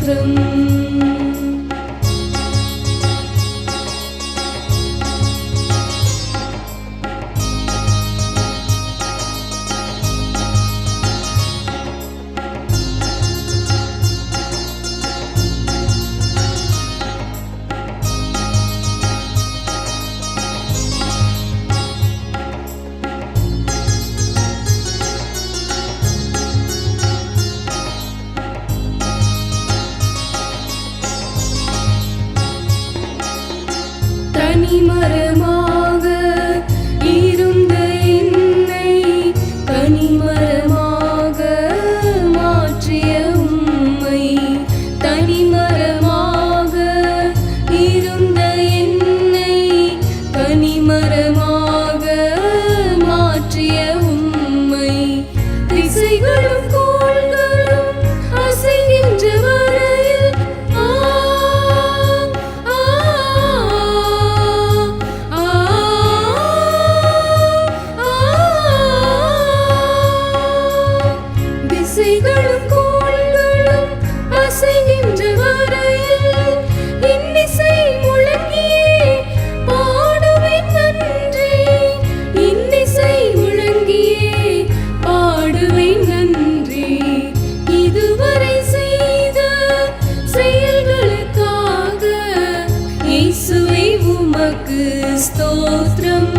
ஸ்தோத்திரம். தனிமரமாக இருந்த என்னை கனிமரமாக மாற்றிய உம்மை, தனிமரமாக இருந்த என்னை கனிமரமாக மாற்றிய உம்மை, திசைகளும் கோள்களும் அசைகின்ற வரையில் திசைகளும் கோள்களும் அசைகின்ற வரையில் இன்னிசை முழங்கியே பாடுவேன் நன்றி, இன்னிசை முழங்கியே பாடுவேன் நன்றி. இதுவரை செய்த செயல்களுக்காக இயேசுவே உமக்கு ஸ்தோத்திரம்,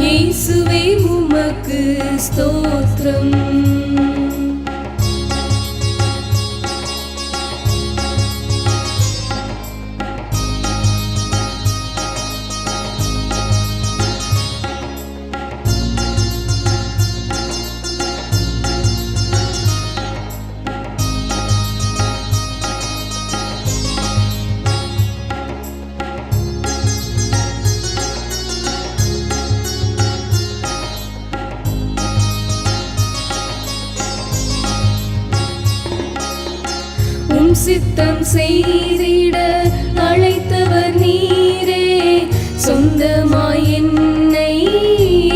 இயேசுவே உமக்கு ஸ்தோத்திரம். சித்தம் செய்திட அழைத்தவர் நீரே, சொந்தமாய் என்னை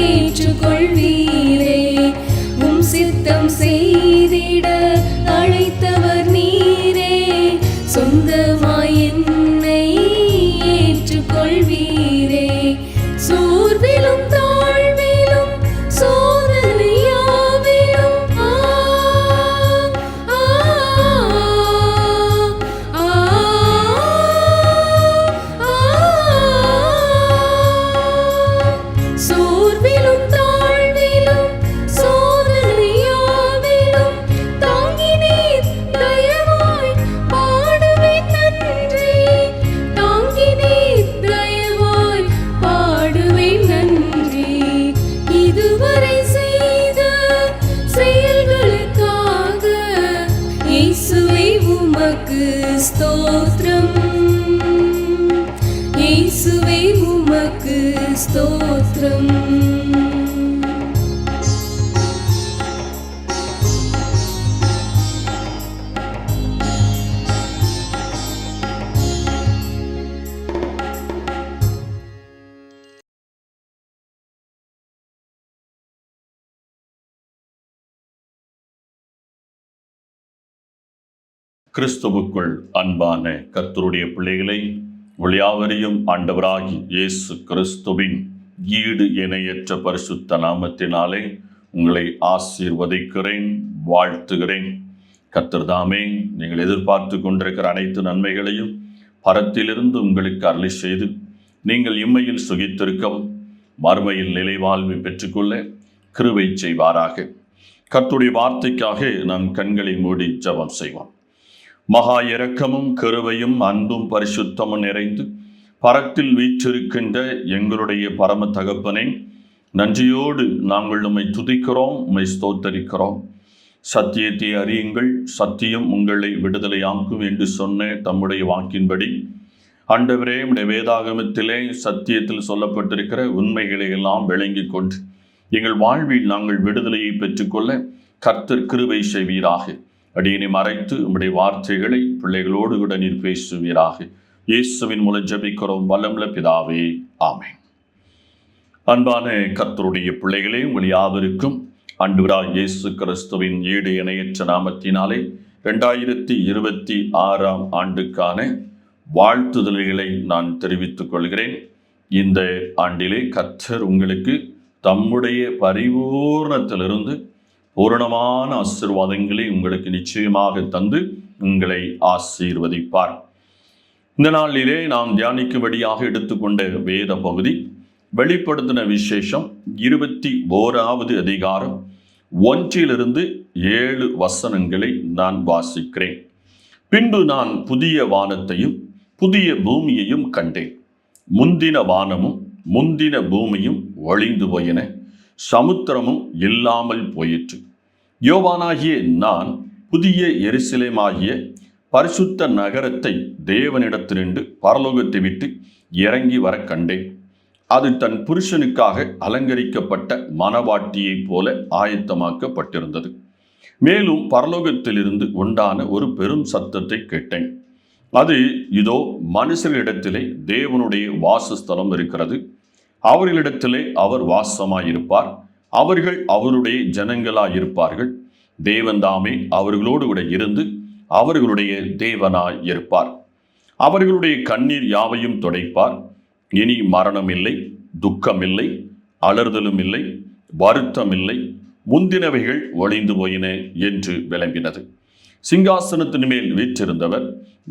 ஏற்றுக்கொள்வீரே. உம் சித்தம் செய்திட அழைத்தவர் நீரே, சொந்தமாய் என்னை ஏற்றுக்கொள்வீரே. சோர்விலும் தாழ்விலும் சோதனையாவிலும் சோர்விலும் தாழ்விலும் சோதனையாவிலும் தாங்கினீர் தயவாய் பாடுவேன் நன்றி, தாங்கினீர் தயவாய் பாடுவேன் நன்றி. இதுவரை செய்த செயல்களுக்காக இயேசுவே உமக்கு ஸ்தோத்திரம், இயேசுவே உமக்கு ஸ்தோத்திரம். கிறிஸ்துவுக்குள் அன்பான கர்த்தருடைய பிள்ளைகளை, யாவரையும் ஆண்டவராகி இயேசு கிறிஸ்துவின் ஈடு இணையற்ற பரிசுத்த நாமத்தினாலே உங்களை ஆசீர்வதிக்கிறேன், வாழ்த்துகிறேன். கர்த்தர் தாமே நீங்கள் எதிர்பார்த்து கொண்டிருக்கிற அனைத்து நன்மைகளையும் பரத்திலிருந்து உங்களுக்கு அருளி செய்து நீங்கள் இம்மையில் சுகித்திருக்கவும் மறுமையில் நிலைவாழ்வை பெற்றுக்கொள்ள கிருபை செய்வாராக. கர்த்தருடைய வார்த்தைக்காக நாம் கண்களை மூடி ஜெபம் செய்வோம். மகா இரக்கமும் கிருபையும் அன்பும் பரிசுத்தமும் நிறைந்து பரத்தில் வீற்றிருக்கின்ற எங்களுடைய பரம தகப்பனே, நன்றியோடு நாங்கள் உம்மை துதிக்கிறோம், உம்மை ஸ்தோத்தரிக்கிறோம். சத்தியத்தை அறியுங்கள், சத்தியம் உங்களை விடுதலையாக்கும் என்று சொன்ன தம்முடைய வாக்கின்படி ஆண்டவரே, உம்முடைய வேதாகமத்திலே சத்தியத்தில் சொல்லப்பட்டிருக்கிற உண்மைகளை எல்லாம் விளங்கி கொண்டு எங்கள் வாழ்வில் நாங்கள் விடுதலையை பெற்றுக்கொள்ள கர்த்தர் கிருபை செய்வீராக. அடியினை மறைத்து உம்முடைய வார்த்தைகளை பிள்ளைகளோடு கூட நீர் பேசுவீராக. இயேசுவின் மூலம் ஜெபிக்கிறோம் வல்லமுள்ள பிதாவே, ஆமென். அன்பான கர்த்தருடைய பிள்ளைகளே, உங்கள் யாவருக்கும் ஆண்டவராகிய இயேசு கிறிஸ்துவின் ஈடு இணையற்ற நாமத்தினாலே 2026 ஆண்டுக்கான வாழ்த்துதல்களை நான் தெரிவித்துக் கொள்கிறேன். இந்த ஆண்டிலே கர்த்தர் உங்களுக்கு தம்முடைய பரிபூர்ணத்திலிருந்து பூரணமான ஆசீர்வாதங்களை உங்களுக்கு நிச்சயமாக தந்து உங்களை ஆசீர்வதிப்பார். இந்த நாளிலே நாம் தியானிக்கும்படியாக எடுத்துக்கொண்ட வேத பகுதி வெளிப்படுத்தின விசேஷம் 21வது அதிகாரம் 1-7 வசனங்களை நான் வாசிக்கிறேன். பின்பு நான் புதிய வானத்தையும் புதிய பூமியையும் கண்டேன். முந்தின வானமும் முந்தின பூமியும் ஒழிந்து போயின, சமுத்திரமும் இல்லாமல் போயிற்று. யோவானாகிய நான் புதிய எருசலேமாகிய பரிசுத்த நகரத்தை தேவனிடத்திலிருந்து பரலோகத்தை விட்டு இறங்கி வர கண்டேன். அது தன் புருஷனுக்காக அலங்கரிக்கப்பட்ட மணவாட்டியைப் போல ஆயத்தமாக்கப்பட்டிருந்தது. மேலும் பரலோகத்திலிருந்து உண்டான ஒரு பெரும் சத்தத்தை கேட்டேன். அது, இதோ மனுஷர்களிடத்திலே தேவனுடைய வாசஸ்தலம் இருக்கிறது, அவர்களிடத்திலே அவர் வாசமாயிருப்பார், அவர்கள் அவருடைய ஜனங்களாயிருப்பார்கள், தேவன் தாமே அவர்களோடு கூட இருந்து அவர்களுடைய தேவனாய் இருப்பார். அவர்களுடைய கண்ணீர் யாவையும் துடைப்பார். இனி மரணம் இல்லை, துக்கம் இல்லை, அலறுதலும் இல்லை, வருத்தம் இல்லை, முந்தினவைகள் ஒழிந்து போயின என்று விளம்பினது. சிங்காசனத்தின் மேல் வீற்றிருந்தவர்,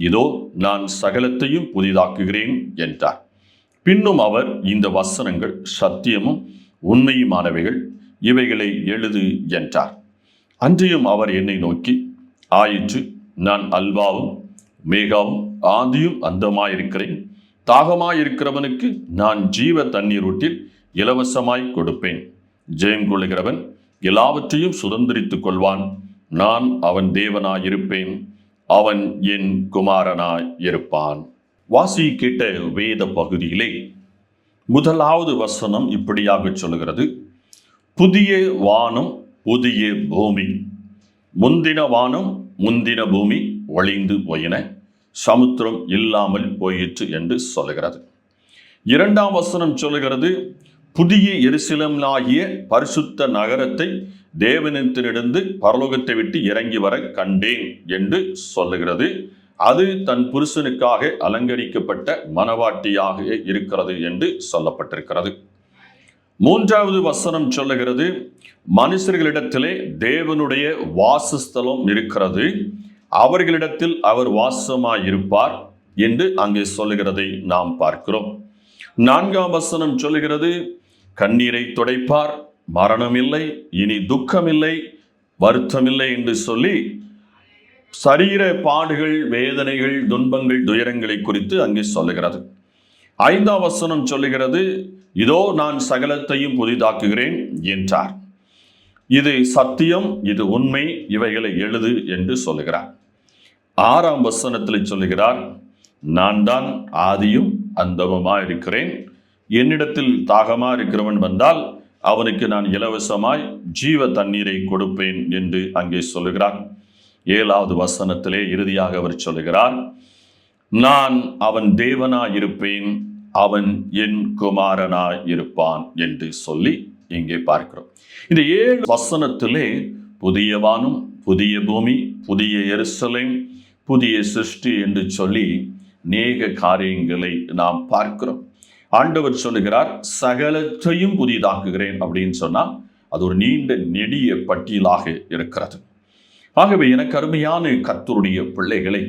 இதோ நான் சகலத்தையும் புதிதாக்குகிறேன் என்றார். பின்னும் அவர், இந்த வசனங்கள் சத்தியமும் உண்மையுமானவைகள், இவைகளை எழுது என்றார். அன்றியும் அவர் என்னை நோக்கி, ஆயிற்று, நான் அல்வாவும் மேகாவும் ஆதியும் அந்தமாயிருக்கிறேன். தாகமாயிருக்கிறவனுக்கு நான் ஜீவ தண்ணீர் ஊற்றில் இலவசமாய் கொடுப்பேன். ஜெயம் கொள்ளுகிறவன் எல்லாவற்றையும் சுதந்திரித்துக் கொள்வான். நான் அவன் தேவனாயிருப்பேன், அவன் என் குமாரனாய் இருப்பான். வாசி கேட்ட வேத பகுதியிலே முதலாவது வசனம் இப்படியாக சொல்கிறது, புதிய வானம் புதிய பூமி, முந்தின வானம் முந்தின பூமி ஒழிந்து போயின, சமுத்திரம் இல்லாமல் போயிற்று என்று சொல்லுகிறது. இரண்டாம் வசனம் சொல்லுகிறது, புதிய எருசலேமாகிய பரிசுத்த நகரத்தை தேவனிடத்திலிருந்து பரலோகத்தை விட்டு இறங்கி வர கண்டேன் என்று சொல்லுகிறது. அது தன் புருஷனுக்காக அலங்கரிக்கப்பட்ட மணவாட்டியாக இருக்கிறது என்று சொல்லப்பட்டிருக்கிறது. மூன்றாவது வசனம் சொல்லுகிறது, மனுஷர்களிடத்திலே தேவனுடைய வாசஸ்தலம் இருக்கிறது, அவர்களிடத்தில் அவர் வாசமாயிருப்பார் என்று அங்கே சொல்லுகிறதை நாம் பார்க்கிறோம். நான்காம் வசனம் சொல்லுகிறது, கண்ணீரை துடைப்பார், மரணம் இல்லை, இனி துக்கம் இல்லை, வருத்தம் இல்லை என்று சொல்லி சரீர பாடுகள், வேதனைகள், துன்பங்கள், துயரங்களை குறித்து அங்கே சொல்லுகிறது. ஐந்தாம் வசனம் சொல்லுகிறது, இதோ நான் சகலத்தையும் புதிதாக்குகிறேன் என்றார். இது சத்தியம், இது உண்மை, இவைகளை எழுது என்று சொல்லுகிறார். ஆறாம் வசனத்தில் சொல்லுகிறார், நான் தான் ஆதியும் அந்தமுமா இருக்கிறேன். என்னிடத்தில் தாகமா இருக்கிறவன் வந்தால் அவனுக்கு நான் இலவசமாய் ஜீவ தண்ணீரை கொடுப்பேன் என்று அங்கே சொல்லுகிறார். ஏழாவது வசனத்திலே இறுதியாக அவர் சொல்லுகிறார், நான் அவன் தேவனாயிருப்பேன், அவன் என் குமாரனாய் இருப்பான் என்று சொல்லி இங்கே பார்க்கிறோம். இந்த 7 வசனத்திலே புதிய வானம், புதிய பூமி, புதிய எருசலேம், புதிய சிருஷ்டி என்று சொல்லி அநேக காரியங்களை நாம் பார்க்கிறோம். ஆண்டவர் சொல்லுகிறார், சகலத்தையும் புதிதாக்குகிறேன் அப்படின்னு சொன்னால் அது ஒரு நீண்ட நெடிய பட்டியலாக இருக்கிறது. ஆகவே எனக்கு அருமையான கர்த்தருடைய பிள்ளைகளை,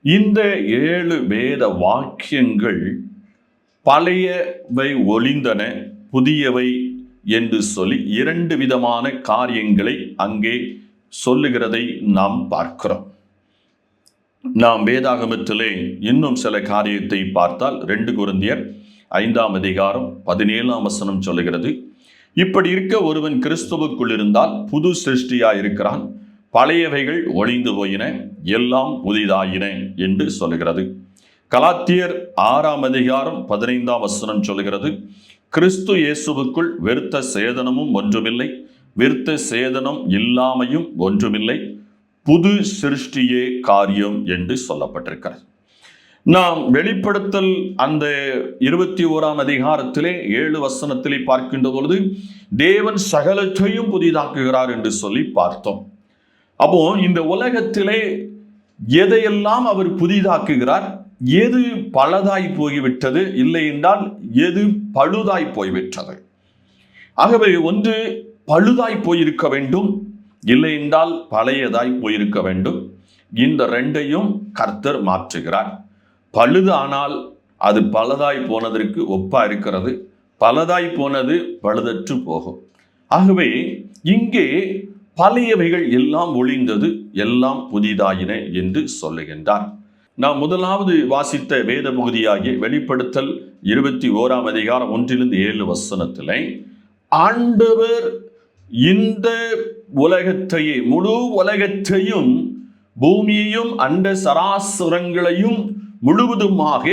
இந்த 7 வேத வாக்கியங்கள் பழையவை ஒளிந்தன, புதியவை என்று சொல்லி 2 விதமான காரியங்களை அங்கே சொல்லுகிறதை நாம் பார்க்கிறோம். நாம் வேதாகமத்திலே இன்னும் சில காரியத்தை பார்த்தால் 2 கொரிந்தியர் 5ஆம் அதிகாரம் 17ஆம் வசனம் சொல்லுகிறது, இப்படி இருக்க ஒருவன் கிறிஸ்துவுக்குள் இருந்தால் புது சிருஷ்டியாயிருக்கிறான், பழையவைகள் ஒழிந்து போயின, எல்லாம் புதிதாயின என்று சொல்லுகிறது. கலாத்தியர் 6ஆம் அதிகாரம் 15ஆம் வசனம் சொல்லுகிறது, கிறிஸ்து இயேசுவுக்குள் விருத்த சேதனமும் ஒன்றுமில்லை, விருத்த சேதனம் இல்லாமையும் ஒன்றுமில்லை, புது சிருஷ்டியே காரியம் என்று சொல்லப்பட்டிருக்கிறது. நாம் வெளிப்படுத்தல் அந்த 21ஆம் அதிகாரத்திலே 7 வசனத்திலே பார்க்கின்ற பொழுது தேவன் சகலத்தையும் புதிதாக்குகிறார் என்று சொல்லி பார்த்தோம். அப்போ இந்த உலகத்திலே எதையெல்லாம் அவர் புதிதாக்குகிறார், எது பழதாய் போய்விட்டது, இல்லை என்றால் எது பழுதாய் போய்விட்டது. ஆகவே ஒன்று பழுதாய் போயிருக்க வேண்டும், இல்லை என்றால் பழையதாய் போயிருக்க வேண்டும். இந்த ரெண்டையும் கர்த்தர் மாற்றுகிறார். பழுதானால் அது பலதாய் போனதற்கு ஒப்பா இருக்கிறது, பலதாய் போனது பழுதற்று போகும். ஆகவே இங்கே பழையவைகள் எல்லாம் ஒழிந்தது, எல்லாம் புதிதாயின என்று சொல்லுகின்றார். நாம் முதலாவது வாசித்த வேத பகுதியாகிய வெளிப்படுத்தல் 21 அதிகாரம் 1-7 ஆண்டவர் இந்த உலகத்தையே, முழு உலகத்தையும், பூமியையும் அண்ட சராசரங்களையும் முழுவதுமாக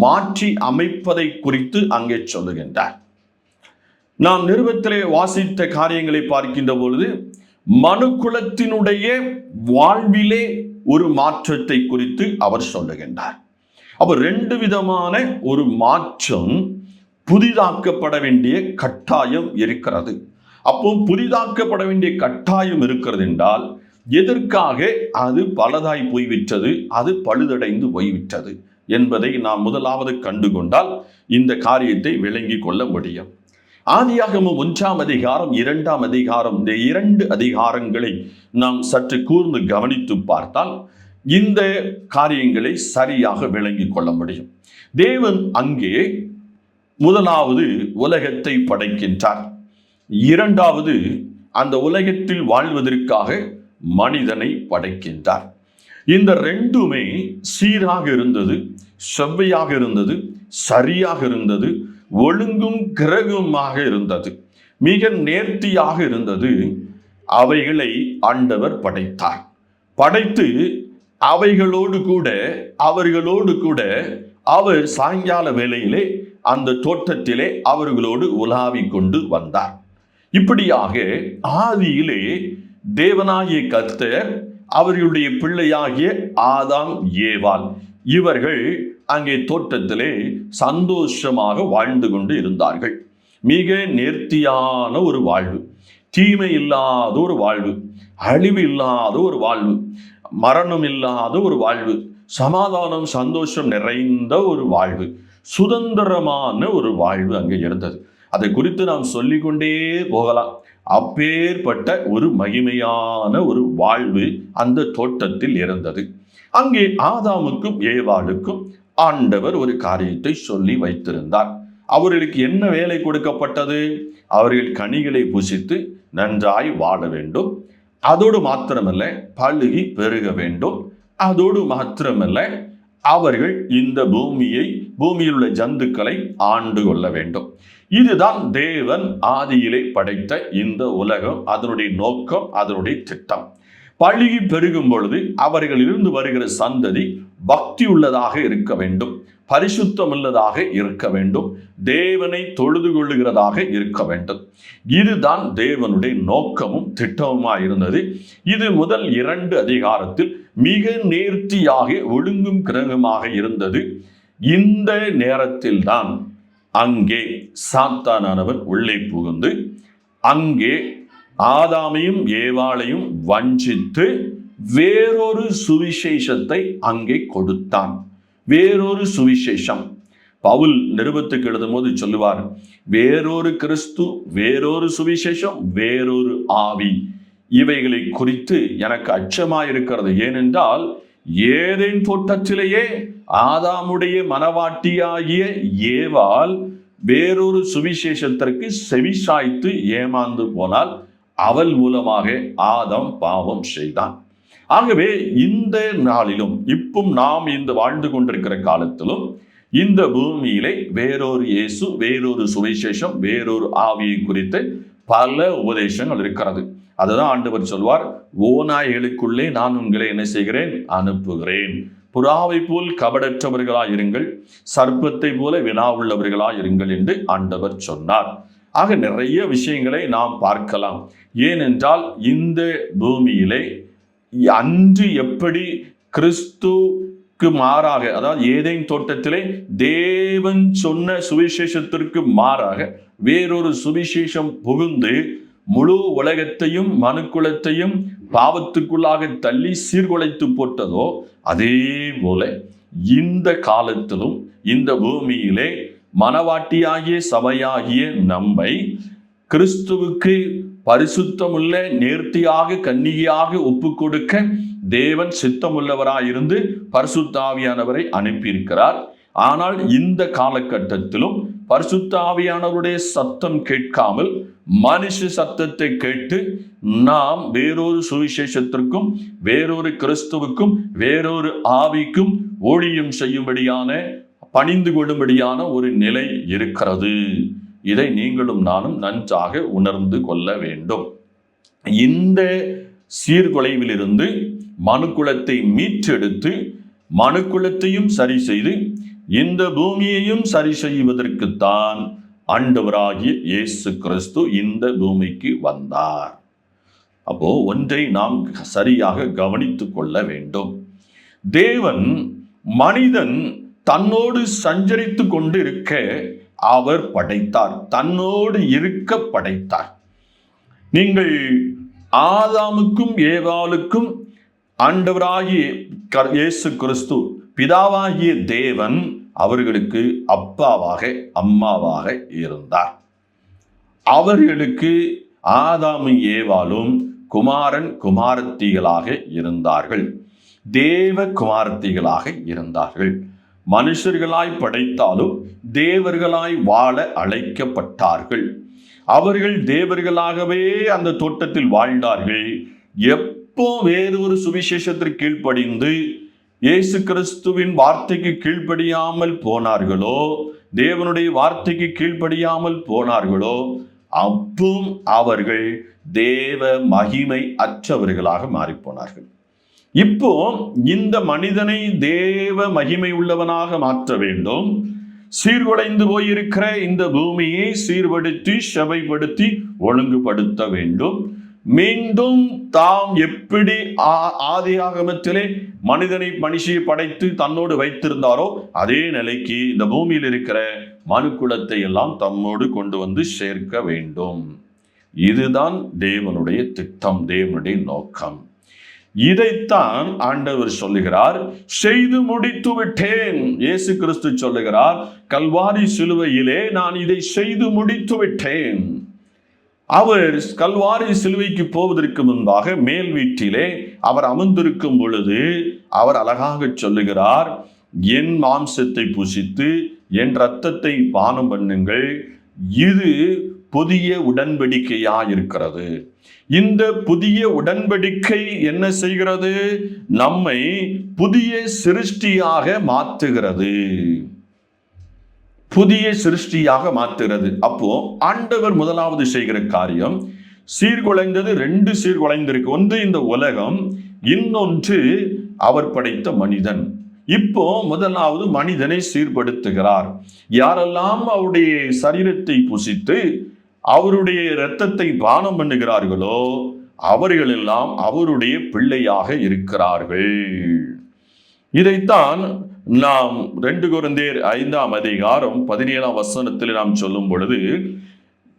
மாற்றி அமைப்பதை குறித்து அங்கே சொல்லுகின்றார். நாம் நிருபத்திலே வாசித்த காரியங்களை பார்க்கின்ற பொழுது மனுக்குலத்தினுடைய வாழ்விலே ஒரு மாற்றத்தை குறித்து அவர் சொல்லுகின்றார். அப்ப ரெண்டு விதமான ஒரு மாற்றம், புதிதாக்கப்பட வேண்டிய கட்டாயம் இருக்கிறது. அப்போ புதிதாக்கப்பட வேண்டிய கட்டாயம் இருக்கிறது என்றால் எதற்காக அது பலதாய் போய்விட்டது, அது பழுதடைந்து போய்விட்டது என்பதை நாம் முதலாவது கண்டுகொண்டால் இந்த காரியத்தை விளங்கி கொள்ள முடியும். ஆதியாகமம் 1 அதிகாரம் 2 அதிகாரம், இந்த 2 அதிகாரங்களை நாம் சற்று கூர்ந்து கவனித்து பார்த்தால் இந்த காரியங்களை சரியாக விளங்கிக் கொள்ள முடியும். தேவன் அங்கே முதலாவது உலகத்தை படைக்கின்றார், இரண்டாவது அந்த உலகத்தில் வாழ்வதற்காக மனிதனை படைக்கின்றார். இந்த ரெண்டுமே சீராக இருந்தது, செவ்வையாக இருந்தது, சரியாக இருந்தது, ஒழுங்கும் கிரகமாக இருந்தது, மிக நேர்த்தியாக இருந்தது. அவைகளை ஆண்டவர் படைத்தார். படைத்து அவர்களோடு கூட அவர் சாயங்கால வேளையிலே அந்த தோட்டத்திலே அவர்களோடு உலாவிக் கொண்டு வந்தார். இப்படியாக ஆதியிலே தேவனாகிய கர்த்தர் அவர்களுடைய பிள்ளையாகிய ஆதாம் ஏவாள் இவர்கள் அங்கே தோட்டத்திலே சந்தோஷமாக வாழ்ந்து கொண்டு இருந்தார்கள். மிக நேர்த்தியான ஒரு வாழ்வு, தீமை இல்லாத ஒரு வாழ்வு, அழிவு இல்லாத ஒரு வாழ்வு, மரணம் இல்லாத ஒரு வாழ்வு, சமாதானம் சந்தோஷம் நிறைந்த ஒரு வாழ்வு, சுதந்திரமான ஒரு வாழ்வு அங்கே இருந்தது. அதை குறித்து நாம் சொல்லிக்கொண்டே போகலாம். அப்பேற்பட்ட ஒரு மகிமையான ஒரு வாழ்வு அந்த தோட்டத்தில் இருந்தது. அங்கே ஆதாமுக்கும் ஏவாளுக்கும் ஆண்டவர் ஒரு காரியத்தை சொல்லி வைத்திருந்தார். அவர்களுக்கு என்ன வேலை கொடுக்கப்பட்டது? அவர்கள் கனிகளை புசித்து நன்றாய் வாழ வேண்டும், அதோடு மாத்திரமல்ல பழுகி பெருக வேண்டும், அதோடு மாத்திரமல்ல அவர்கள் இந்த பூமியில் உள்ள ஜந்துக்களை ஆண்டு கொள்ள வேண்டும். இதுதான் தேவன் ஆதியிலே படைத்த இந்த உலகம், அதனுடைய நோக்கம், அதனுடைய திட்டம். பழுகி பெருகும் பொழுது அவர்களிலிருந்து வருகிற சந்ததி பக்தி உள்ளதாக இருக்க வேண்டும், பரிசுத்தம் உள்ளதாக இருக்க வேண்டும், தேவனை தொழுது கொள்ளுகிறதாக இருக்க வேண்டும். இதுதான் தேவனுடைய நோக்கமும் திட்டமுமாய் இருந்தது. இது முதல் 2 அதிகாரத்தில் மிக நேர்த்தியாக ஒழுங்கும் கிரகமாக இருந்தது. இந்த நேரத்தில் தான் அங்கே சாத்தானானவன் உள்ளே புகுந்து அங்கே ஆதாமையும் ஏவாளையும் வஞ்சித்து வேறொரு சுவிசேஷத்தை அங்கே கொடுத்தான். வேறொரு சுவிசேஷம். பவுல் நிருபத்துக்கு எழுதும் போது சொல்லுவார், வேறொரு கிறிஸ்து, வேறொரு சுவிசேஷம், வேறொரு ஆவி. இவைகளை குறித்து எனக்கு அச்சமாயிருக்கிறது. ஏனென்றால் ஏதேன் தோட்டத்திலேயே ஆதாமுடைய மனவாட்டியாகிய ஏவாள் வேறொரு சுவிசேஷத்திற்கு செவிசாய்த்து ஏமாந்து போனால் அவள் மூலமாக ஆதாம் பாவம் செய்தான். ஆகவே இந்த நாளிலும் இப்பும் நாம் இந்த வாழ்ந்து கொண்டிருக்கிற காலத்திலும் இந்த பூமியிலே வேறொரு இயேசு, வேறொரு சுவிசேஷம், வேறொரு ஆவியை குறித்து பல உபதேசங்கள் இருக்கிறது. அதுதான் ஆண்டவர் சொல்வார், ஓநாய்களுக்குள்ளே நான் உங்களை என்ன செய்கிறேன்? அனுப்புகிறேன். புறாவை போல் கபடற்றவர்களாய் இருங்கள், சர்ப்பத்தை போல வினா உள்ளவர்களாய் இருங்கள் என்று ஆண்டவர் சொன்னார். ஆக நிறைய விஷயங்களை நாம் பார்க்கலாம். ஏனென்றால் இந்த பூமியிலே அன்று எப்படி கிறிஸ்துக்கு மாறாக, அதாவது ஏதேன் தோட்டத்திலே தேவன் சொன்ன சுவிசேஷத்திற்கு மாறாக வேறொரு சுவிசேஷம் புகுந்து முழு உலகத்தையும் மனுக்குலத்தையும் பாவத்துக்குள்ளாக தள்ளி சீர்குலைத்து போட்டதோ, அதே போல இந்த காலத்திலும் இந்த பூமியிலே மனவாட்டியாகிய சபையாகிய நம்மை கிறிஸ்துவுக்கு பரிசுத்தமுள்ள நேர்த்தியாக கன்னிகையாக ஒப்பு கொடுக்க தேவன் சித்தமுள்ளவராயிருந்து பரிசுத்த ஆவியானவரை அனுப்பியிருக்கிறார். ஆனால் இந்த காலகட்டத்திலும் பரிசுத்த ஆவியானவருடைய சத்தம் கேட்காமல் மனுஷ சத்தத்தை கேட்டு நாம் வேறொரு சுவிசேஷத்திற்கும் வேறொரு கிறிஸ்துவுக்கும் வேறொரு ஆவிக்கும் ஊழியம் செய்யும்படியான பணிந்து கொள்ளும்படியான ஒரு நிலை இருக்கிறது. இதை நீங்களும் நானும் நன்றாக உணர்ந்து கொள்ள வேண்டும். இந்த சீர்குலைவிலிருந்து மனுக்குலத்தை மீட்டெடுத்து மனுக்குலத்தையும் சரி செய்து இந்த பூமியையும் சரி செய்வதற்குத்தான் ஆண்டவராகிய இயேசு கிறிஸ்து இந்த பூமிக்கு வந்தார். அப்போ ஒன்றை நாம் சரியாக கவனித்துக் கொள்ள வேண்டும். தேவன் மனிதன் தன்னோடு சஞ்சரித்து கொண்டு இருக்க அவர் படைத்தார், தன்னோடு இருக்க படைத்தார். நீங்கள் ஆதாமுக்கும் ஏவாளுக்கும் ஆண்டவராகிய இயேசு கிறிஸ்து பிதாவாகிய தேவன் அவர்களுக்கு அப்பாவாக அம்மாவாக இருந்தார். அவர்களுக்கு ஆதாமும் ஏவாளும் குமாரன் குமாரத்திகளாக இருந்தார்கள், தேவ குமாரத்திகளாக இருந்தார்கள். மனுஷர்களாய் படைத்தாலும் தேவர்களாய் வாழ அழைக்கப்பட்டார்கள். அவர்கள் தேவர்களாகவே அந்த தோட்டத்தில் வாழ்ந்தார்கள். எப்போ வேறொரு சுவிசேஷத்திற்கு கீழ்ப்படிந்து இயேசு கிறிஸ்துவின் வார்த்தைக்கு கீழ்ப்படியாமல் போனார்களோ, தேவனுடைய வார்த்தைக்கு கீழ்ப்படியாமல் போனார்களோ, அப்பவும் அவர்கள் தேவ மகிமை அற்றவர்களாக மாறிப்போனார்கள். இப்போ இந்த மனிதனை தேவ மகிமை உள்ளவனாக மாற்ற வேண்டும். சீர்குலைந்து போயிருக்கிற இந்த பூமியை சீர்படுத்தி செவைப்படுத்தி ஒழுங்குபடுத்த வேண்டும். மீண்டும் தாம் எப்படி ஆதியாகமத்திலே மனிதனை மனுஷியை படைத்து தன்னோடு வைத்திருந்தாரோ அதே நிலைக்கு இந்த பூமியில் இருக்கிற மனுக்குலத்தை எல்லாம் தம்மோடு கொண்டு வந்து சேர்க்க வேண்டும். இதுதான் தேவனுடைய திட்டம், தேவனுடைய நோக்கம். இதைத்தான் ஆண்டவர் சொல்லுகிறார், செய்து முடித்து விட்டேன். இயேசு கிறிஸ்து சொல்லுகிறார், கல்வாரி சிலுவையிலே நான் இதை செய்து முடித்து விட்டேன். அவர் கல்வாரி சிலுவைக்கு போவதற்கு முன்பாக மேல் வீட்டிலே அவர் அமர்ந்திருக்கும் பொழுது அவர் அழகாக சொல்லுகிறார், என் மாம்சத்தை புசித்து என் இரத்தத்தை பானம் பண்ணுங்கள், இது புதிய உடன்படிக்கையா இருக்கிறது. இந்த புதிய உடன்படிக்கை என்ன செய்கிறது? நம்மை புதிய சிருஷ்டியாக மாற்றுகிறது, புதிய சிருஷ்டியாக மாற்றுகிறது. அப்போ ஆண்டவர் முதலாவது செய்கிற காரியம், சீர்குலைந்தது ரெண்டு சீர்குலைந்திருக்கு. ஒன்று இந்த உலகம், இன்னொன்று அவர் படைத்த மனிதன். இப்போ முதலாவது மனிதனை சீர்படுத்துகிறார். யாரெல்லாம் அவருடைய சரீரத்தை புசித்து அவருடைய இரத்தத்தை பானம் பண்ணுகிறார்களோ அவர்கள் எல்லாம் அவருடைய பிள்ளையாக இருக்கிறார்கள். இதைத்தான் நாம் 2 கொரிந்தியர் 5ஆம் அதிகாரம் 17ஆம் வசனத்தில் நாம் சொல்லும் பொழுது,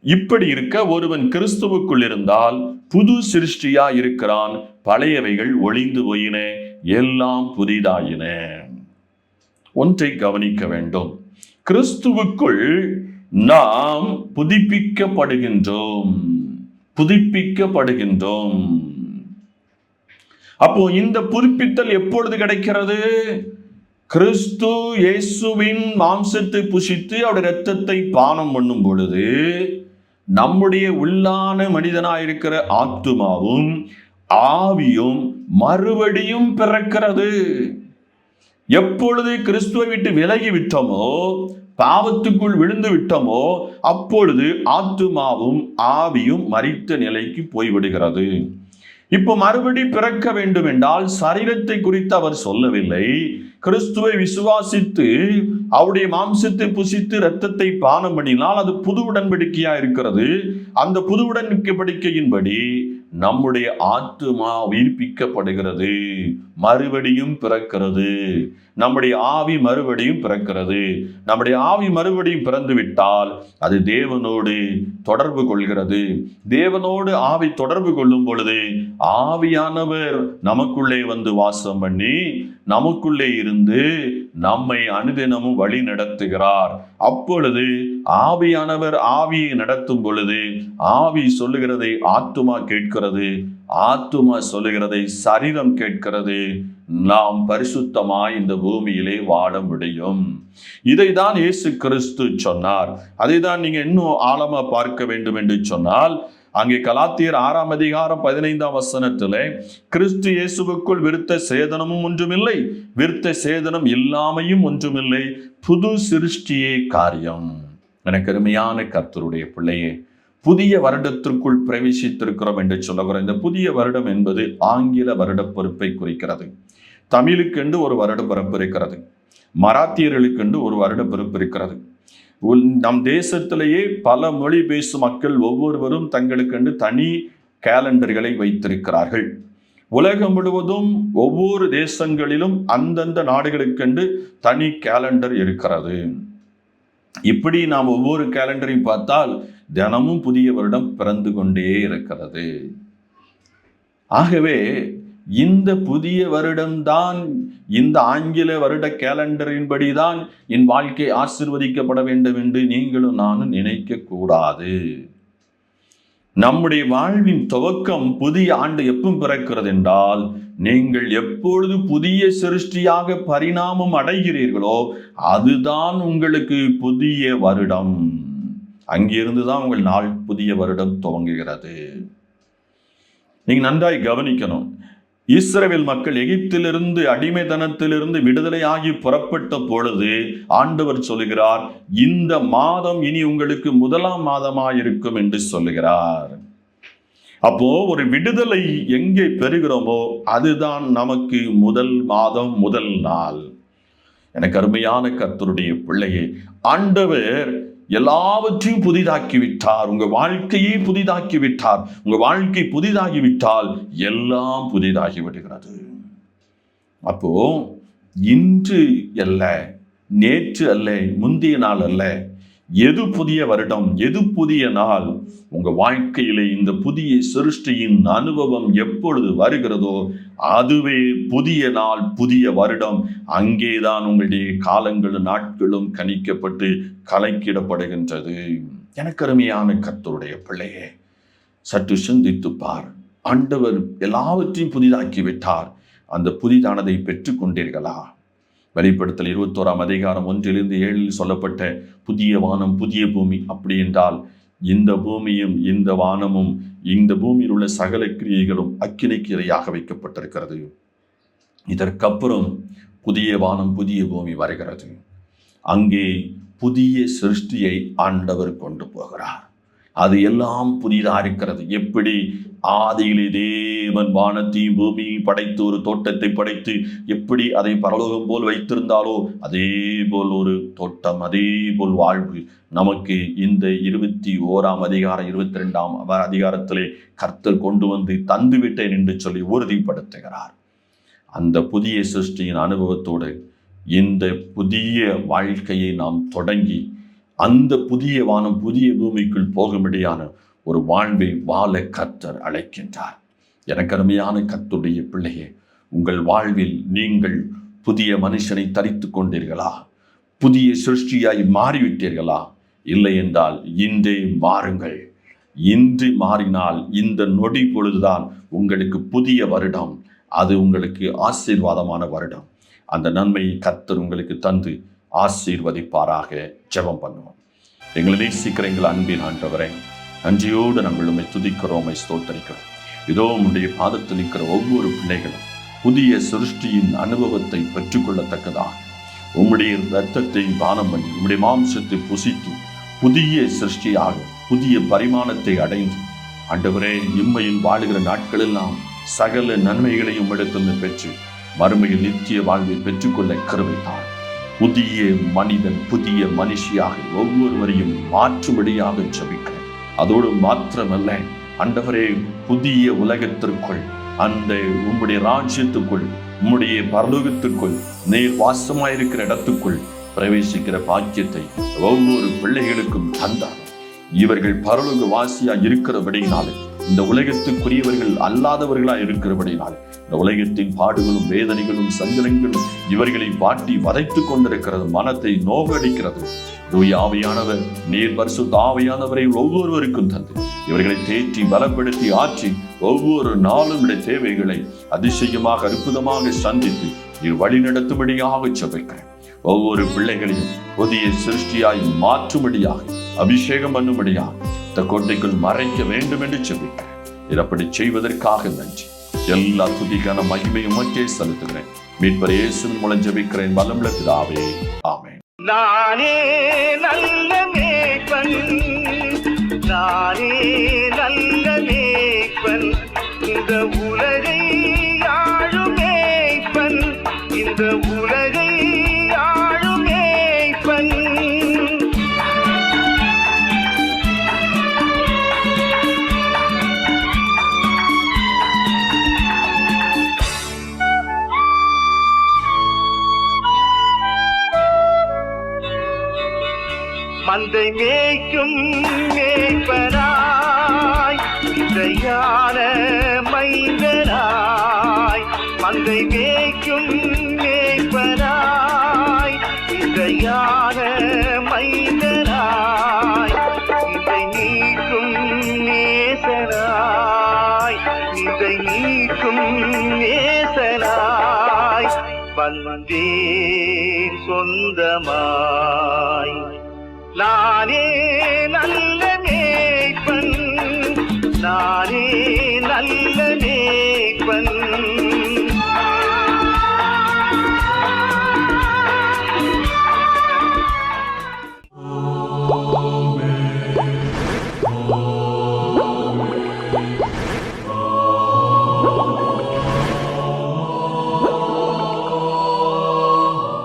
இப்படி இருக்க ஒருவன் கிறிஸ்துவுக்குள் இருந்தால் புது சிருஷ்டியா இருக்கிறான், பழையவைகள் ஒளிந்து போயின, எல்லாம் புதிதாயின. ஒன்றை கவனிக்க வேண்டும், கிறிஸ்துவுக்குள் நாம் புதுப்பிக்கப்படுகின்றோம். அப்போ இந்த புதுப்பித்தல் எப்பொழுது கிடைக்கிறது? கிறிஸ்து இயேசுவின் மாம்சத்தை புசித்து அவருடைய இரத்தத்தை பானம் பண்ணும் பொழுது நம்முடைய உள்ளான மனிதனாயிருக்கிற ஆத்துமாவும் ஆவியும் மறுபடியும் பிறக்கிறது. எப்பொழுது கிறிஸ்துவை விட்டு விலகி விட்டோமோ, பாவத்துக்குள் விழுந்து விட்டோமோ, அப்பொழுது ஆத்துமாவும் ஆவியும் மரித்த நிலைக்கு போய்விடுகிறது. இப்போ மறுபடி பிறக்க வேண்டும் என்றால் சரீரத்தை குறித்து அவர் சொல்லவில்லை, கிறிஸ்துவை விசுவாசித்து அவருடைய மாம்சத்தை புசித்து இரத்தத்தை பானம் பண்ணினால் அது புது உடன்படிக்கையா இருக்கிறது. அந்த புது உடன்படிக்கையின்படி நம்முடைய ஆத்துமா உயிர்ப்பிக்கப்படுகிறது, மறுபடியும் பிறக்கிறது. நம்முடைய ஆவி மறுபடியும் பிறக்கிறது. நம்முடைய ஆவி மறுபடியும் பிறந்து விட்டால் அது தேவனோடு தொடர்பு கொள்கிறது. தேவனோடு ஆவி தொடர்பு கொள்ளும் பொழுது ஆவியானவர் நமக்குள்ளே வந்து வாசம் பண்ணி நமக்குள்ளே இருந்து நம்மை அனுதினமும் வழி நடத்துகிறார். அப்பொழுது ஆவியானவர் ஆவியை நடத்தும் பொழுது ஆவி சொல்லுகிறதை ஆத்துமா கேட்கிறது, ஆத்துமா சொல்லுகிறதை சரீரம் கேட்கிறது. நாம் பரிசுத்தமாய் இந்த பூமியிலே வாழ முடியும். இதைதான் இயேசு கிறிஸ்து சொன்னார். அதை தான் நீங்க இன்னும் ஆழமா பார்க்க வேண்டும் என்று சொன்னால், அங்கே கலாத்தியர் 6ஆம் அதிகாரம் 15ஆம் வசனத்திலே கிறிஸ்து இயேசுவுக்குள் விருத்த சேதனமும் ஒன்றுமில்லை, விருத்த சேதனம் இல்லாமையும் ஒன்றுமில்லை, புது சிருஷ்டியே காரியம். எனக்கு அருமையான கர்த்தருடைய பிள்ளையே, புதிய வருடத்திற்குள் பிரவேசித்திருக்கிறோம் என்று சொல்லுகிறோம். இந்த புதிய வருடம் என்பது ஆங்கில வருட பொறுப்பை குறிக்கிறது. தமிழுக்கென்று ஒரு வருட பிறப்பு இருக்கிறது, மராத்தியர்களுக்கென்று ஒரு வருட பிறப்பு இருக்கிறது. நம் தேசத்திலேயே பல மொழி பேசும் மக்கள் ஒவ்வொருவரும் தங்களுக்கென்று தனி கேலண்டர்களை வைத்திருக்கிறார்கள். உலகம் முழுவதும் ஒவ்வொரு தேசங்களிலும் அந்தந்த நாடுகளுக்கென்று தனி கேலண்டர் இருக்கிறது. இப்படி நாம் ஒவ்வொரு கேலண்டரையும் பார்த்தால் தினமும் புதிய வருடம் பிறந்து கொண்டே இருக்கிறது. ஆகவே இந்த புதிய வருடம்தான், இந்த ஆங்கில வருட கேலண்டரின்படிதான் என் வாழ்க்கை ஆசீர்வதிக்கப்பட வேண்டும் என்று நீங்களும் நானும் நினைக்க கூடாது. நம்முடைய வாழ்வின் துவக்கம் புதிய ஆண்டு எப்போ பிறக்கிறது என்றால், நீங்கள் எப்பொழுது புதிய சிருஷ்டியாக பரிணாமம் அடைகிறீர்களோ அதுதான் உங்களுக்கு புதிய வருடம். அங்கிருந்து தான் உங்கள் நாள் புதிய வருடம் துவங்குகிறது. நீங்க நன்றாய் கவனிக்கணும். இஸ்ரவேல் மக்கள் எகிப்திலிருந்து அடிமைத்தனத்திலிருந்து விடுதலையாகி புறப்பட்ட பொழுது ஆண்டவர் சொல்லுகிறார், இந்த மாதம் இனி உங்களுக்கு முதலாம் மாதமாயிருக்கும் என்று சொல்லுகிறார். அப்போ ஒரு விடுதலை எங்கே பெறுகிறோமோ அதுதான் நமக்கு முதல் மாதம், முதல் நாள். எனக்கு அருமையான கர்த்தருடைய பிள்ளையே, ஆண்டவர் எல்லாவற்றையும் புதிதாக்கி விட்டார். உங்க வாழ்க்கையை புதிதாக்கி விட்டார். உங்க வாழ்க்கை புதிதாகிவிட்டால் எல்லாம் புதிதாகி விடுகிறது. அப்போ இன்று அல்ல, நேற்று அல்ல, முந்தைய நாள் அல்ல, எது புதிய வருடம், எது புதிய நாள், உங்க வாழ்க்கையிலே இந்த புதிய சிருஷ்டியின் அனுபவம் எப்பொழுது வருகிறதோ அதுவே புதிய நாள், புதிய வருடம். அங்கேதான் உங்களுடைய காலங்களும் நாட்களும் கணிக்கப்பட்டு கணக்கிடப்படுகின்றது. எனக்கு அருமையான கர்த்தருடைய பிள்ளையே, சற்று சிந்தித்து பார். ஆண்டவர் எல்லாவற்றையும் புதிதாக்கி விட்டார். அந்த புதிதானதை பெற்றுக் கொண்டீர்களா? வெளிப்படுத்தல் 21ஆம் அதிகாரம் 1-7 சொல்லப்பட்ட புதிய வானம், புதிய பூமி அப்படி என்றால் இந்த பூமியும் இந்த வானமும் இந்த பூமியில் உள்ள சகல கிரியைகளும் அக்கினிக்கு இரையாக வைக்கப்பட்டிருக்கிறது. இதற்கப்புறம் புதிய வானம், புதிய பூமி வருகிறது. அங்கே புதிய சிருஷ்டியை ஆண்டவர் கொண்டு போகிறார். அது எல்லாம் புதிதா இருக்கிறது. எப்படி ஆதியிலே தேவன் வானத்தையும் பூமியையும் படைத்து ஒரு தோட்டத்தை படைத்து எப்படி அதை பரலோகம் போல் வைத்திருந்தாலோ அதே போல் ஒரு தோட்டம், அதே போல் வாழ்வு நமக்கு இந்த 21ஆம் அதிகாரம் 22ஆம் அதிகாரத்திலே கர்த்தர் கொண்டு வந்து தந்துவிட்டேன் என்று சொல்லி உறுதிப்படுத்துகிறார். அந்த புதிய சிருஷ்டியின் அனுபவத்தோடு இந்த புதிய வாழ்க்கையை நாம் தொடங்கி அந்த புதிய வானம், புதிய பூமிக்குள் போகும்படியான ஒரு வாழ்வை வாழ கர்த்தர் அழைக்கின்றார். எனக்கு அருமையான கர்த்தருடைய பிள்ளையே, உங்கள் வாழ்வில் நீங்கள் புதிய மனுஷனை தரித்து கொண்டீர்களா? புதிய சிருஷ்டியாய் மாறிவிட்டீர்களா? இல்லை என்றால் இன்றே மாறுங்கள். இன்று மாறினால் இந்த நொடி பொழுதுதான் உங்களுக்கு புதிய வருடம். அது உங்களுக்கு ஆசீர்வாதமான வருடம். அந்த நன்மையை கர்த்தர் உங்களுக்கு தந்து ஆசீர்வதிப்பாராக. ஜெபம் பண்ணுவோம். எங்களை நேசிக்கிற எங்கள் அன்பின் ஆண்டவரே, நன்றியோடு நாங்கள் உம்மை துதிக்கிறோம், உம்மை ஸ்தோத்தரிக்கிறோம். இதோ உம்முடைய பாதத்தில் இருக்கிற ஒவ்வொரு பிள்ளைகளும் புதிய சிருஷ்டியின் அனுபவத்தை பெற்றுக்கொள்ளத்தக்கதாக உம்முடைய இரத்தத்தை பானம் பண்ணி உம்முடைய மாம்சத்தை புசித்து புதிய சிருஷ்டியாக புதிய பரிமாணத்தை அடைந்து ஆண்டவரே இம்மையில் வாழுகிற நாட்களெல்லாம் சகல நன்மைகளையும் இடத்திலிருந்து பெற்று மறுமையில் நித்திய வாழ்வை பெற்றுக்கொள்ள கிருபை தாரும். புதிய மனிதன் புதிய மனுஷியாக ஒவ்வொருவரையும் மாற்றும்படியாக ஜெபிக்கிறேன். அதோடு மாத்திரமல்ல ஆண்டவரே, புதிய உலகத்திற்குள், அந்த உம்முடைய ராஜ்யத்துக்குள், உம்முடைய பரலோகத்திற்குள், நீர் வாசமாயிருக்கிற இடத்துக்குள் பிரவேசிக்கிற பாக்கியத்தை ஒவ்வொரு பிள்ளைகளுக்கும் தந்தார். இவர்கள் பரலோக வாசியா இருக்கிறபடினாலே, இந்த உலகத்துக்குரியவர்கள் அல்லாதவர்களா இருக்கிறபடினாலே, இந்த உலகத்தின் பாடுகளும் வேதனைகளும் சஞ்சலங்களும் இவர்களை வாட்டி வதைத்துக் கொண்டிருக்கிறது, மனத்தை நோகடிக்கிறது. தூய ஆவியானவர், நீர் பரிசுத்த ஆவியானவரை ஒவ்வொருவருக்கும் தந்து இவர்களை தேற்றி பலப்படுத்தி ஆற்றி ஒவ்வொரு நாளும் தேவைகளை அதிசயமாக அற்புதமாக சந்தித்து நீர் வழி நடத்தும்படியாக ஜெபிக்கிறேன். ஒவ்வொரு பிள்ளைகளையும் புதிய சிருஷ்டியாய் மாற்றும்படியாக, அபிஷேகம் பண்ணும்படியாக இந்த கோட்டைக்குள் மறைக்க வேண்டும் என்று ஜெபிக்கிறேன். இதப்படி செய்வதற்காக நன்றி. எல்லா துதிக்கான மகிமையும் உமக்கே செலுத்துகிறேன். மீட்பர் இயேசுவின் மூலம் ஜெபிக்கிறேன் வல்லமுள்ள பிதாவே, ஆமென். நானே நல்ல மேய்ப்பன், நானே நல்ல மேய்ப்பன், இந்த உலகை ஆளும் மேய்ப்பன், இந்த உலகை ஆளும் மேய்ப்பன். மந்தை மேய்க்கும் மேய்ப்பனாய், இசையான மைந்தனாய், மந்தை மேய்க்கும் மேய்ப்பனாய், இசையான மைந்தனாய், இதை நீக்கும் நேசனாய், இதை நீக்கும் நேசனாய் வந்தேன் சொந்தமாய். நானே நல்ல மேய்ப்பன், நானே நல்ல மேய்ப்பன்.